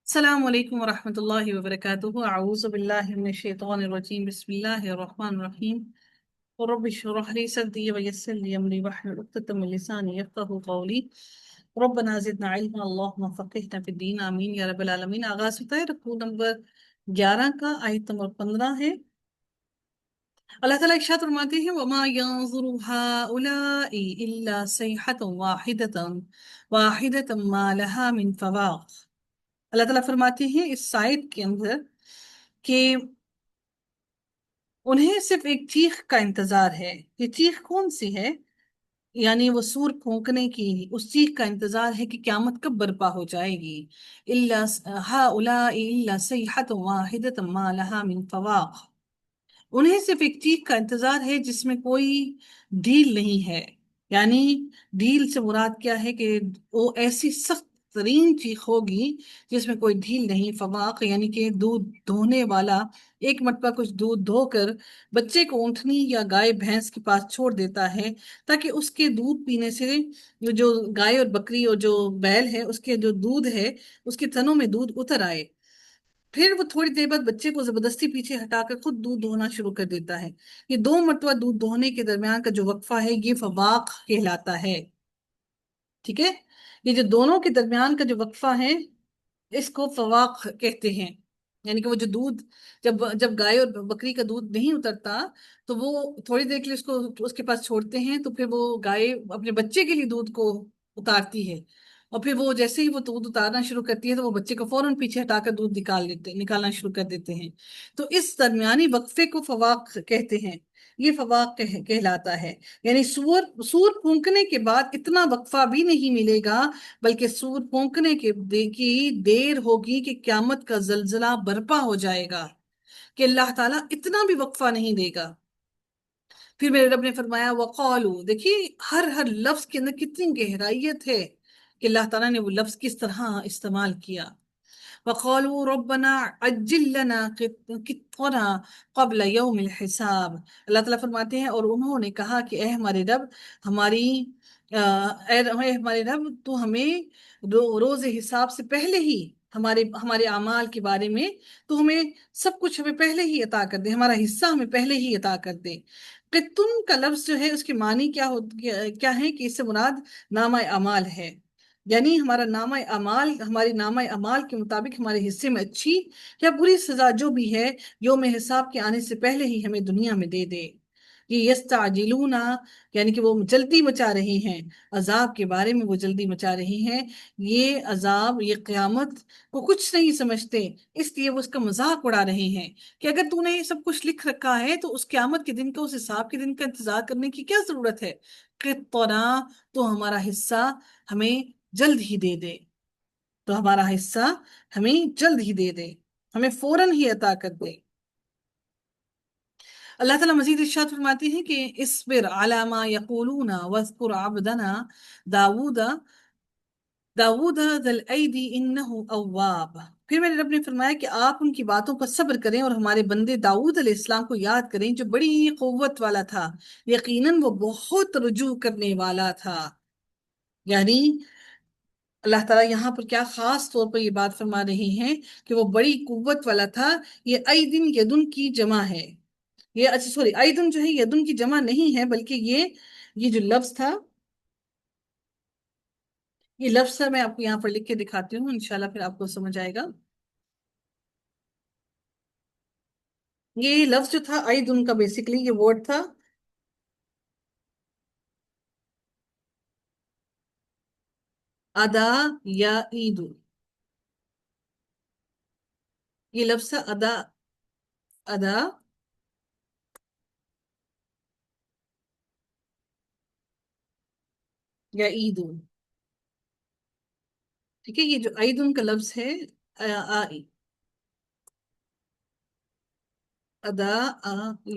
السلام علیکم ورحمۃ اللہ وبرکاتہ اعوذ باللہ من الشیطان الرجیم بسم اللہ الرحمن الرحیم رب اشرح لي صدري ويسر لي امري واحلل عقدة من لساني يفقهوا قولي ربنا زدنا علما اللهم فقهنا في الدين آمین یا رب العالمین۔ آغاز ہوتا ہے رکوع نمبر 11 کا، آیت نمبر 15 ہے۔ اللہ تعالیٰ ارشاد فرماتے ہیں وما ينظر هؤلاء الا صيحة واحدة ما لها من فواق۔ اللہ تعالیٰ فرماتے ہیں اس آیت کے اندر کہ انہیں صرف ایک چیخ کا انتظار ہے۔ یہ چیخ کون سی ہے؟ یعنی وہ سور پھونکنے کی اس چیخ کا انتظار ہے کہ قیامت کب برپا ہو جائے گی۔ الا هؤلاء الا صيحة واحدة ما لها من فواق۔ انہیں صرف ایک چیخ کا انتظار ہے جس میں کوئی ڈھیل نہیں ہے۔ یعنی ڈھیل سے مراد کیا ہے کہ وہ ایسی سخت ترین چیخ ہوگی جس میں کوئی ڈھیل نہیں۔ فواق یعنی کہ دودھ دھونے والا ایک مرتبہ کچھ دودھ دھو کر بچے کو اونٹنی یا گائے بھینس کے پاس چھوڑ دیتا ہے تاکہ اس کے دودھ پینے سے جو گائے اور بکری اور جو بیل ہے اس کے جو دودھ ہے اس کے تنوں میں دودھ اتر آئے۔ پھر وہ تھوڑی دیر بعد بچے کو زبردستی پیچھے ہٹا کر خود دودھ دھونا شروع کر دیتا ہے۔ یہ 2 مرتبہ دودھ دھونے کے درمیان کا جو وقفہ ہے یہ فواق کہلاتا ہے۔ ٹھیک ہے، یہ جو دونوں کے درمیان کا جو وقفہ ہے اس کو فواق کہتے ہیں۔ یعنی کہ وہ جو دودھ جب گائے اور بکری کا دودھ نہیں اترتا تو وہ تھوڑی دیر کے لیے اس کے پاس چھوڑتے ہیں، تو پھر وہ گائے اپنے بچے کے لیے دودھ کو اتارتی ہے، اور پھر وہ جیسے ہی وہ دودھ اتارنا شروع کرتی ہے تو وہ بچے کو فوراً پیچھے ہٹا کر دودھ نکالنا شروع کر دیتے ہیں۔ تو اس درمیانی وقفے کو فواق کہتے ہیں، یہ فواق کہلاتا ہے۔ یعنی سور پھونکنے کے بعد اتنا وقفہ بھی نہیں ملے گا، بلکہ سور پھونکنے کی دیر ہوگی کہ قیامت کا زلزلہ برپا ہو جائے گا، کہ اللہ تعالیٰ اتنا بھی وقفہ نہیں دے گا۔ پھر میرے رب نے فرمایا وقالو، دیکھیے ہر لفظ کے اندر کتنی گہرائیت ہے کہ اللہ تعالیٰ نے وہ لفظ کس طرح استعمال کیا۔ وقالوا ربنا عجل لنا قطنا قبل یوم الحساب۔ اللہ تعالیٰ فرماتے ہیں اور انہوں نے کہا کہ اے ہمارے رب ہمارے رب تو ہمیں روز حساب سے پہلے ہی ہمارے اعمال کے بارے میں تو ہمیں سب کچھ ہمیں پہلے ہی عطا کر دے، ہمارا حصہ ہمیں پہلے ہی عطا کر دے۔ قطن کا لفظ جو ہے اس کے معنی کیا ہے کہ اس سے مراد نامہ اعمال ہے۔ یعنی ہماری نامہ اعمال کے مطابق ہمارے حصے میں اچھی یا بری سزا جو بھی ہے یوم حساب کے آنے سے پہلے ہی ہمیں دنیا میں دے دے۔ یہ یستعجلون یعنی کہ وہ جلدی مچا رہے ہیں، عذاب کے بارے میں وہ جلدی مچا رہے ہیں۔ یہ عذاب، یہ قیامت کو کچھ نہیں سمجھتے، اس لیے وہ اس کا مذاق اڑا رہے ہیں کہ اگر تو نے یہ سب کچھ لکھ رکھا ہے تو اس قیامت کے دن کا، اس حساب کے دن کا انتظار کرنے کی کیا ضرورت ہے؟ قطنا، تو ہمارا حصہ ہمیں جلد ہی دے دے، تو ہمارا حصہ ہمیں جلد ہی دے دے، ہمیں فوراً ہی عطا کر دے۔ اللہ تعالیٰ مزید ارشاد فرماتے ہیں کہ اصبر علی ما یقولون واذکر عبدنا داود ذی الایدی انہ اواب۔ پھر میرے رب نے فرمایا کہ آپ ان کی باتوں پر صبر کریں اور ہمارے بندے داؤد علیہ السلام کو یاد کریں جو بڑی ہی قوت والا تھا، یقیناً وہ بہت رجوع کرنے والا تھا۔ یعنی اللہ تعالیٰ یہاں پر کیا خاص طور پر یہ بات فرما رہے ہیں کہ وہ بڑی قوت والا تھا۔ یہ ایدن یدن کی جمع ہے، یہ ایدن جو ہے یدن کی جمع نہیں ہے، بلکہ یہ جو لفظ تھا، یہ لفظ میں آپ کو یہاں پر لکھ کے دکھاتی ہوں، انشاءاللہ پھر آپ کو سمجھ آئے گا۔ یہ لفظ جو تھا ایدن کا بیسیکلی یہ ورڈ تھا ادا یا عید۔ یہ لفظ تھا ادا یا عید۔ ٹھیک ہے، یہ جو ایدن کا لفظ ہے ادا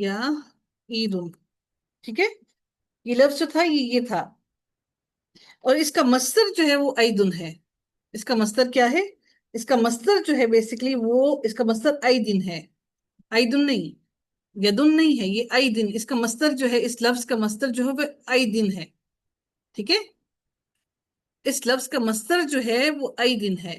یا عید، ٹھیک ہے، یہ لفظ جو تھا یہ تھا، اور اس کا مصدر جو ہے وہ ایدن ہے۔ اس کا مصدر کیا ہے؟ اس کا مصدر جو ہے بیسیکلی اس کا مصدر ایدن ہے، ایدن نہیں، یدن نہیں ہے، یہ ایدن۔ اس کا مصدر جو ہے، اس لفظ کا مصدر جو ہے وہ ایدن ہے۔ ٹھیک ہے، اس لفظ کا مصدر جو ہے وہ ایدن ہے۔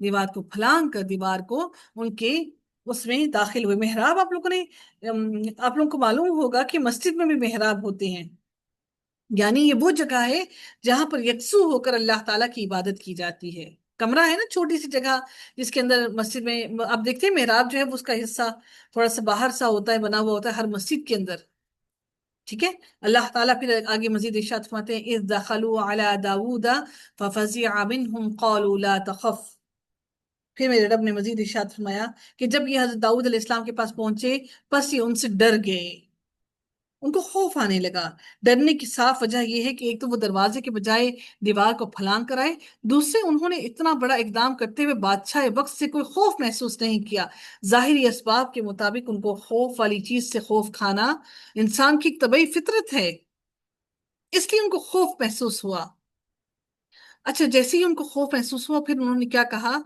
دیوار کو پھلانگ کر دیوار کو ان کے اس میں داخل ہوئے۔ محراب آپ لوگوں نے آپ لوگوں کو معلوم ہوگا کہ مسجد میں بھی محراب ہوتے ہیں، یعنی یہ وہ جگہ ہے جہاں پر یکسو ہو کر اللہ تعالیٰ کی عبادت کی جاتی ہے۔ کمرہ ہے نا چھوٹی سی جگہ جس کے اندر مسجد میں آپ دیکھتے ہیں محراب جو ہے اس کا حصہ تھوڑا سا باہر سا ہوتا ہے، بنا ہوا ہوتا ہے ہر مسجد کے اندر، ٹھیک ہے۔ اللہ تعالیٰ پھر آگے مزید ارشاد فرماتے ہیں اذ دخلوا علی داود ففزع منهم قالوا لا تخف۔ پھر میرے رب نے مزید ارشاد فرمایا کہ جب یہ حضرت داؤد علیہ السلام کے پاس پہنچے پس یہ ان سے ڈر گئے، ان کو خوف آنے لگا۔ ڈرنے کی صاف وجہ یہ ہے کہ ایک تو وہ دروازے کے بجائے دیوار کو پھلانگ کر آئے، دوسرے انہوں نے اتنا بڑا اقدام کرتے ہوئے بادشاہ وقت سے کوئی خوف محسوس نہیں کیا۔ ظاہری اسباب کے مطابق ان کو خوف والی چیز سے خوف کھانا انسان کی ایک طبعی فطرت ہے، اس لیے ان کو خوف محسوس ہوا۔ اچھا، جیسے ہی ان کو خوف محسوس ہوا پھر انہوں نے کیا کہا؟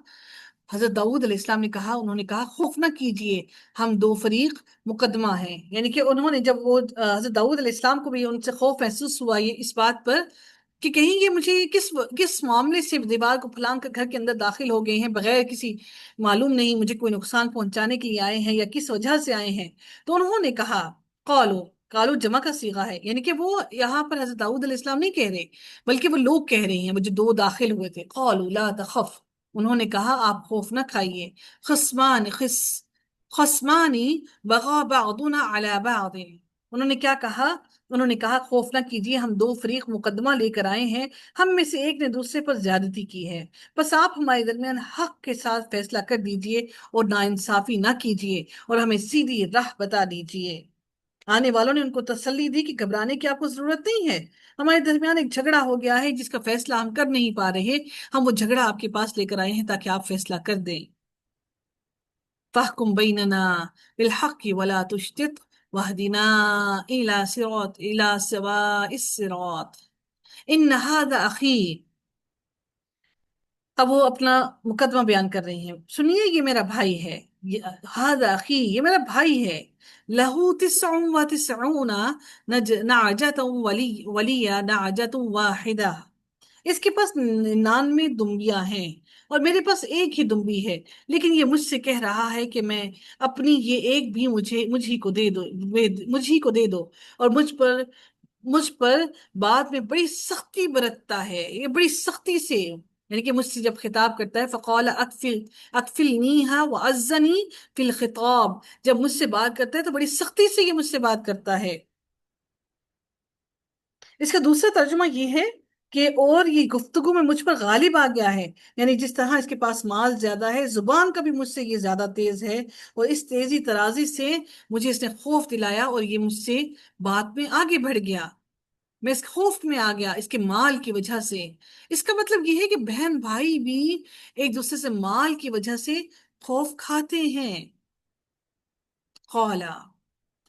حضرت داؤد علیہ السلام نے کہا، انہوں نے کہا خوف نہ کیجئے، ہم دو فریق مقدمہ ہیں۔ یعنی کہ انہوں نے جب وہ حضرت داؤد علیہ السلام کو بھی ان سے خوف محسوس ہوا یہ اس بات پر کہ کہیں یہ مجھے کس معاملے سے دیوار کو پھلانگ کر گھر کے اندر داخل ہو گئے ہیں بغیر کسی معلوم نہیں مجھے کوئی نقصان پہنچانے کے لیے آئے ہیں یا کس وجہ سے آئے ہیں۔ تو انہوں نے کہا قالو، قالو جمع کا صیغہ ہے، یعنی کہ وہ یہاں پر حضرت داؤد علیہ السلام نہیں کہہ رہے بلکہ وہ لوگ کہہ رہے ہیں وہ جو دو داخل ہوئے تھے۔ قالو لا تخف، انہوں نے کہا آپ خوف نہ کھائیے۔ خصمانی بغا بعضنا علی بعض، انہوں نے کیا کہا؟ انہوں نے کہا خوف نہ کیجیے، ہم دو فریق مقدمہ لے کر آئے ہیں، ہم میں سے ایک نے دوسرے پر زیادتی کی ہے، بس آپ ہمارے درمیان حق کے ساتھ فیصلہ کر دیجئے اور ناانصافی نہ کیجیے اور ہمیں سیدھی راہ بتا دیجیے۔ آنے والوں نے ان کو تسلی دی کہ گھبرانے کی آپ کو ضرورت نہیں ہے، ہمارے درمیان ایک جھگڑا ہو گیا ہے جس کا فیصلہ ہم کر نہیں پا رہے، ہم وہ جھگڑا آپ کے پاس لے کر آئے ہیں تاکہ آپ فیصلہ کر دیں۔ فاحکم بیننا بالحق ولا تشتت واہدنا الى سواء الصراط ان هذا اخی۔ اب وہ اپنا مقدمہ بیان کر رہی ہیں، سنیے یہ میرا بھائی ہے، هذا اخی، یہ میرا بھائی ہے، لہو 99 نعجة ولی نعجة واحدہ، اس کے پاس 99 دمبیاں ہیں اور میرے پاس ایک ہی دمبی ہے، لیکن یہ مجھ سے کہہ رہا ہے کہ میں اپنی یہ ایک بھی مجھ ہی کو دے دو، مجھ ہی کو دے دو، اور مجھ پر بعد میں بڑی سختی برتتا ہے، یہ بڑی سختی سے، یعنی کہ مجھ سے جب خطاب کرتا ہے فقال اکفلنیہا وعزنی فی الخطاب، جب مجھ سے بات کرتا ہے تو بڑی سختی سے یہ مجھ سے بات کرتا ہے۔ اس کا دوسرا ترجمہ یہ ہے کہ اور یہ گفتگو میں مجھ پر غالب آ گیا ہے، یعنی جس طرح اس کے پاس مال زیادہ ہے، زبان کا بھی مجھ سے یہ زیادہ تیز ہے، اور اس تیزی ترازی سے مجھے اس نے خوف دلایا اور یہ مجھ سے بات میں آگے بڑھ گیا، میں اس خوف میں آ گیا اس کے مال کی وجہ سے۔ اس کا مطلب یہ ہے کہ بہن بھائی بھی ایک دوسرے سے مال کی وجہ سے خوف کھاتے ہیں۔ قولا،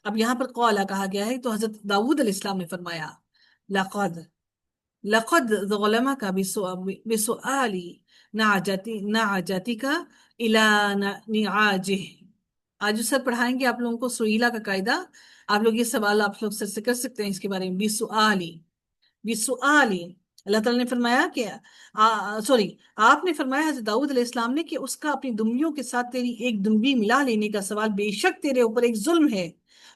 اب یہاں پر قولا کہا گیا ہے تو حضرت داؤد علیہ السلام نے فرمایا لقد لقد ظلمك بسؤال نعجتك الى نعاجه۔ آج جو سر پڑھائیں گے آپ لوگوں کو سوئیلا کا قاعدہ، آپ لوگ یہ سوال آپ لوگ سر سے کر سکتے ہیں اس کے بارے میں، بسؤالی اللہ تعالیٰ نے فرمایا کہ آپ نے فرمایا حضرت داؤد علیہ السلام نے کہ اس کا اپنی دمبیوں کے ساتھ تیری ایک دمبی ملا لینے کا سوال بے شک تیرے اوپر ایک ظلم ہے،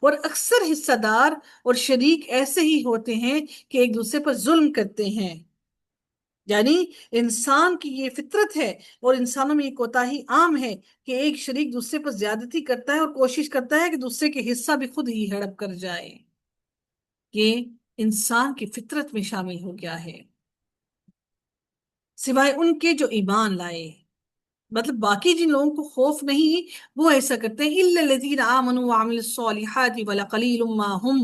اور اکثر حصہ دار اور شریک ایسے ہی ہوتے ہیں کہ ایک دوسرے پر ظلم کرتے ہیں، یعنی انسان کی یہ فطرت ہے اور انسانوں میں یہ کوتاہی عام ہے کہ ایک شریک دوسرے پر زیادتی کرتا ہے اور کوشش کرتا ہے کہ دوسرے کے حصہ بھی خود ہی ہڑپ کر جائے، یہ انسان کی فطرت میں شامل ہو گیا ہے، سوائے ان کے جو ایمان لائے، مطلب باقی جن لوگوں کو خوف نہیں وہ ایسا کرتے ہیں، الا الذین آمنوا وعملوا الصالحات ولقلیل ما هم،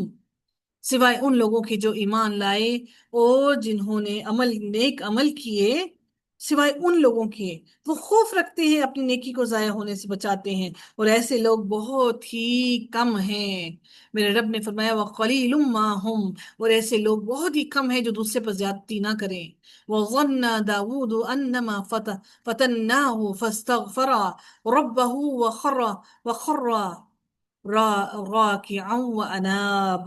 سوائے ان لوگوں کے جو ایمان لائے اور جنہوں نے نیک عمل کیے، سوائے ان لوگوں کے وہ خوف رکھتے ہیں، اپنی نیکی کو ضائع ہونے سے بچاتے ہیں، اور ایسے لوگ بہت ہی کم ہیں۔ میرے رب نے فرمایا وَقَلِيلٌ مَّا هُمْ، اور ایسے لوگ بہت ہی کم ہیں جو دوسرے پر زیادتی نہ کریں۔ وَظَنَّ دَاوُودُ أَنَّمَا فَتَنَّاهُ فَاسْتَغْفَرَ رَبَّهُ وَخَرَّ راكعا وَأَنَابَ۔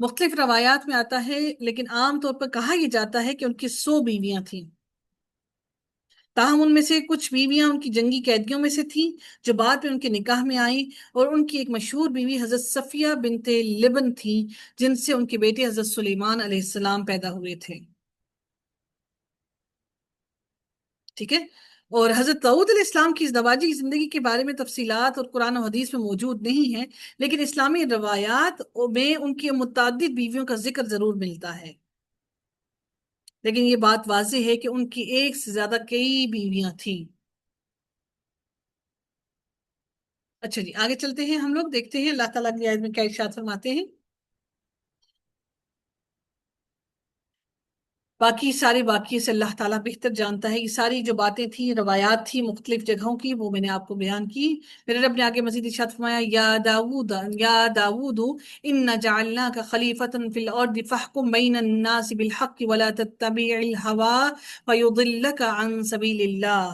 مختلف روایات میں آتا ہے، لیکن عام طور پر کہا یہ جاتا ہے کہ ان کی 100 بیویاں تھیں۔ تاہم ان میں سے کچھ بیویاں ان کی جنگی قیدیوں میں سے تھیں جو بعد میں ان کے نکاح میں آئیں، اور ان کی ایک مشہور بیوی حضرت صفیہ بنت لبن تھی، جن سے ان کے بیٹے حضرت سلیمان علیہ السلام پیدا ہوئے تھے۔ ٹھیک ہے۔ اور حضرت داؤد علیہ السلام کی ازدواجی زندگی کے بارے میں تفصیلات اور قرآن و حدیث میں موجود نہیں ہیں، لیکن اسلامی روایات میں ان کی متعدد بیویوں کا ذکر ضرور ملتا ہے۔ لیکن یہ بات واضح ہے کہ ان کی ایک سے زیادہ کئی بیویاں تھیں۔ اچھا جی، آگے چلتے ہیں، ہم لوگ دیکھتے ہیں اللہ تعالیٰ کی آیت میں کیا ارشاد فرماتے ہیں۔ باقی سارے واقعے سے اللہ تعالیٰ بہتر جانتا ہے۔ یہ ساری جو باتیں تھیں، روایات تھی مختلف جگہوں کی، وہ میں نے آپ کو بیان کی۔ میرے رب نے آگے مزید ارشاد فرمایا، یا داود ان جعلناک خلیفۃ فی الارض فاحکم بین الناس بالحق ولا تتبع الہوى فیضلک عن سبیل اللہ۔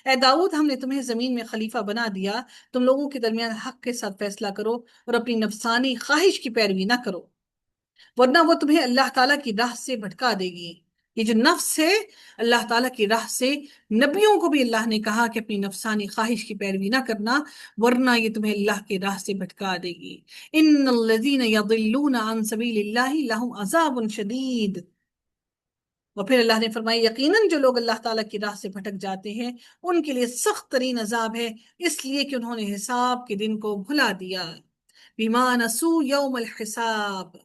اے داؤد، ہم نے تمہیں زمین میں خلیفہ بنا دیا، تم لوگوں کے درمیان حق کے ساتھ فیصلہ کرو اور اپنی نفسانی خواہش کی پیروی نہ کرو، ورنہ وہ تمہیں اللہ تعالیٰ کی راہ سے بھٹکا دے گی۔ یہ جو نفس ہے، اللہ تعالیٰ کی راہ سے، نبیوں کو بھی اللہ نے کہا کہ اپنی نفسانی خواہش کی پیروی نہ کرنا، ورنہ یہ تمہیں اللہ کی راہ سے بھٹکا دے گی۔ ان الذین یضلون عن سبیل اللہ لہم عذاب شدید۔ اور پھر اللہ نے فرمایا، یقیناً جو لوگ اللہ تعالیٰ کی راہ سے بھٹک جاتے ہیں ان کے لیے سخت ترین عذاب ہے، اس لیے کہ انہوں نے حساب کے دن کو بھلا دیا۔ بما نسوا یوم الحساب،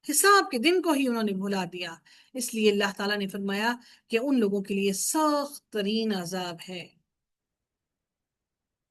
حساب کے دن کو ہی انہوں نے بھلا دیا، اس لیے اللہ تعالیٰ نے فرمایا کہ ان لوگوں کے لیے سخت ترین عذاب ہے۔